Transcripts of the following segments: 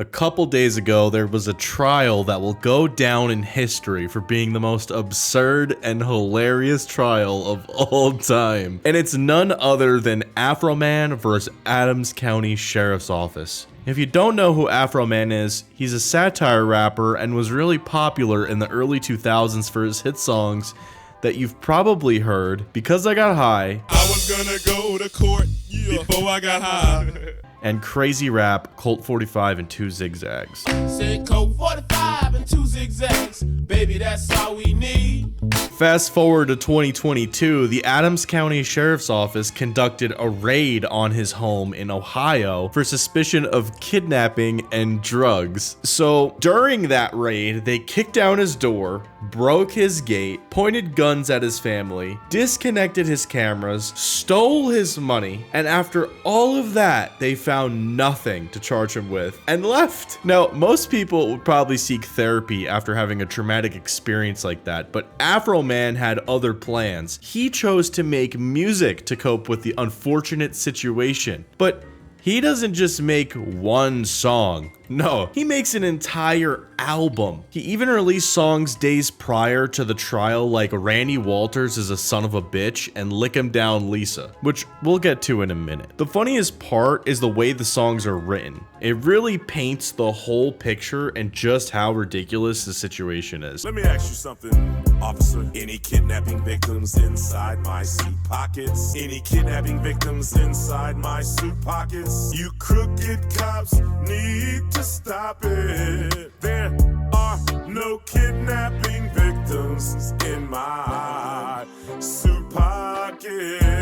A couple days ago, there was a trial that will go down in history for being the most absurd and hilarious trial of all time. And it's none other than Afro Man versus Adams County Sheriff's Office. If you don't know who Afro Man is, he's a satire rapper and was really popular in the early 2000s for his hit songs that you've probably heard, Because I Got High, I was gonna go to court before I got high, and Crazy Rap, Colt 45 and 2 Zigzags. said Colt 45 and 2 zigzags, baby, that's all we need. Fast forward to 2022, the Adams County Sheriff's Office conducted a raid on his home in Ohio for suspicion of kidnapping and drugs. So during that raid, they kicked down his door, broke his gate, pointed guns at his family, disconnected his cameras, stole his money, and after all of that, they found nothing to charge him with and left. Now, most people would probably seek therapy after having a traumatic experience like that, but Afro Man had other plans. He chose to make music to cope with the unfortunate situation. But he doesn't just make one song. No, he makes an entire album. He even released songs days prior to the trial like Randy Walters is a Son of a Bitch and Lick 'Em Down Lisa, which we'll get to in a minute. The funniest part is the way the songs are written. It really paints the whole picture and just how ridiculous the situation is. Let me ask you something, officer. Any kidnapping victims inside my suit pockets? Any kidnapping victims inside my suit pockets? You crooked cops need to stop it. There are no kidnapping victims in my suit pockets.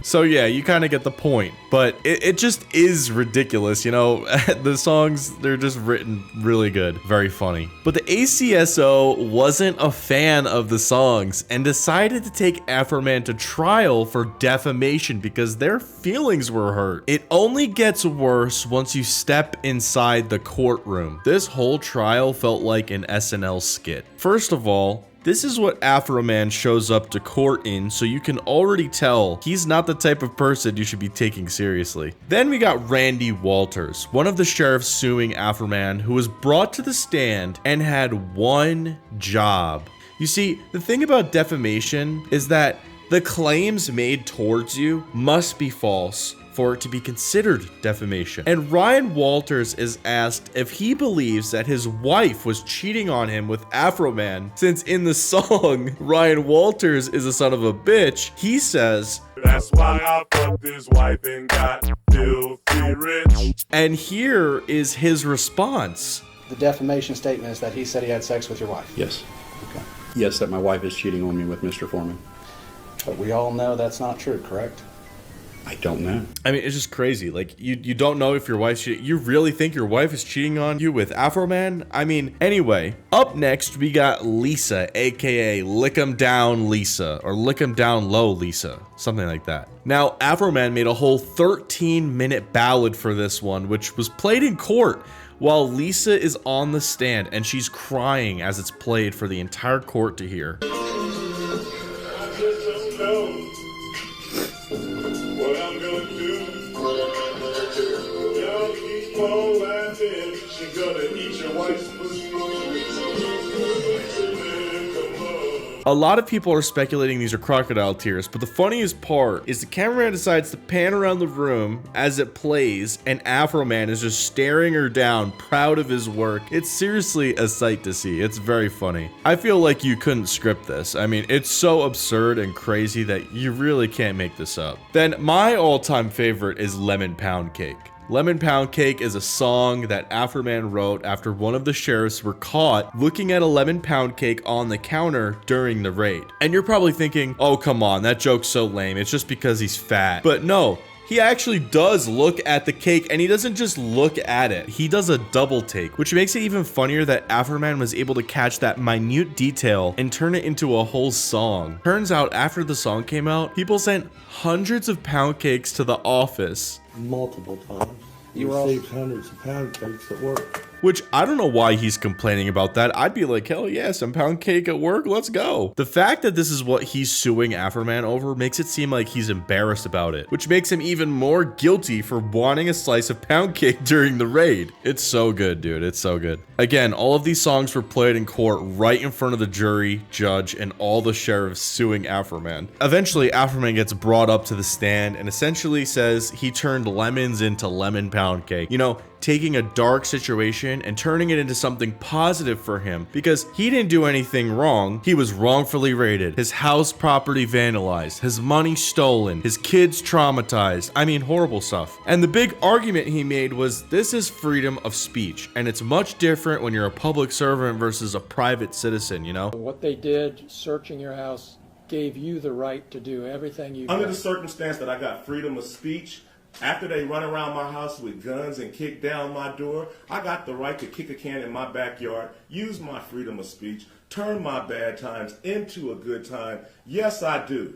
So yeah, you kind of get the point, but it just is ridiculous, you know. The songs, they're just written really good, very funny. But the ACSO wasn't a fan of the songs and decided to take Afro Man to trial for defamation because their feelings were hurt. It only gets worse once you step inside the courtroom. This whole trial felt like an SNL skit. First of all, this is what Afro Man shows up to court in, so you can already tell he's not the type of person you should be taking seriously. Then we got Randy Walters, one of the sheriffs suing Afro Man, who was brought to the stand and had one job. You see, the thing about defamation is that the claims made towards you must be false for it to be considered defamation. And Ryan Walters is asked if he believes that his wife was cheating on him with Afro Man, since in the song, Ryan Walters is a son of a bitch. He says, "That's why I fucked his wife and got filthy rich." And here is his response. The defamation statement is that he said he had sex with your wife. Yes. Okay. Yes, that my wife is cheating on me with Mr. Foreman. But we all know that's not true, correct? I don't know. I mean, it's just crazy. Like, you don't know if your wife's cheating. You really think your wife is cheating on you with Afro Man? I mean, anyway, up next, we got Lisa, aka Lick 'Em Down Lisa, or Lick 'Em Down Low Lisa, something like that. Now, Afro Man made a whole 13-minute ballad for this one, which was played in court, while Lisa is on the stand and she's crying as it's played for the entire court to hear. A lot of people are speculating these are crocodile tears, but the funniest part is the cameraman decides to pan around the room as it plays, and Afro Man is just staring her down, proud of his work. It's seriously a sight to see. It's very funny. I feel like you couldn't script this. I mean, it's so absurd and crazy that you really can't make this up. Then my all-time favorite is Lemon Pound Cake. Lemon Pound Cake is a song that Afro Man wrote after one of the sheriffs were caught looking at a lemon pound cake on the counter during the raid. And you're probably thinking, oh, come on, that joke's so lame. It's just because he's fat. But no, he actually does look at the cake, and he doesn't just look at it. He does a double take, which makes it even funnier that Afro Man was able to catch that minute detail and turn it into a whole song. Turns out after the song came out, people sent hundreds of pound cakes to the office. Multiple times. You received hundreds of pound cakes at work. which I don't know why he's complaining about that. I'd be like, hell yeah, some pound cake at work, let's go. The fact that this is what he's suing Afroman over makes it seem like he's embarrassed about it, which makes him even more guilty for wanting a slice of pound cake during the raid. It's so good, dude. It's so good. Again, all of these songs were played in court right in front of the jury, judge, and all the sheriffs suing Afroman. Eventually, Afroman gets brought up to the stand and essentially says he turned lemons into lemon pound cake. You know, taking a dark situation and turning it into something positive for him because he didn't do anything wrong. He was wrongfully raided, his house property vandalized, his money stolen, his kids traumatized. I mean, horrible stuff. And the big argument he made was this is freedom of speech, and it's much different when you're a public servant versus a private citizen, you know? What they did, searching your house, gave you the right to do everything you Under got. the circumstance that I got freedom of speech, after they run around my house with guns and kick down my door, I got the right to kick a can in my backyard, use my freedom of speech, turn my bad times into a good time. Yes, I do.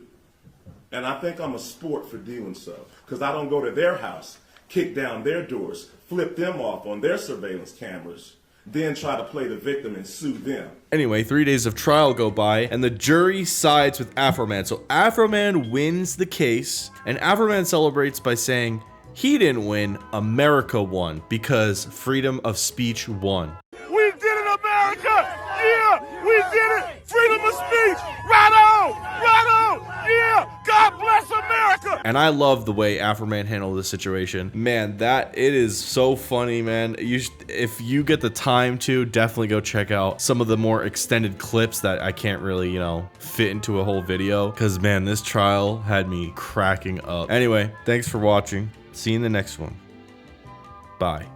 And I think I'm a sport for doing so, because I don't go to their house, kick down their doors, flip them off on their surveillance cameras, then try to play the victim and sue them. Anyway, 3 days of trial go by, and the jury sides with Afroman. So Afroman wins the case, and Afroman celebrates by saying he didn't win, America won, because freedom of speech won. We did it, America! Yeah, we did it! Freedom of speech! Right on! Right on! Yeah! God bless America! And I love the way Afroman handled this situation. Man, it is so funny, man. If you get the time to, definitely go check out some of the more extended clips that I can't really, fit into a whole video. Because, man, this trial had me cracking up. Anyway, thanks for watching. See you in the next one. Bye.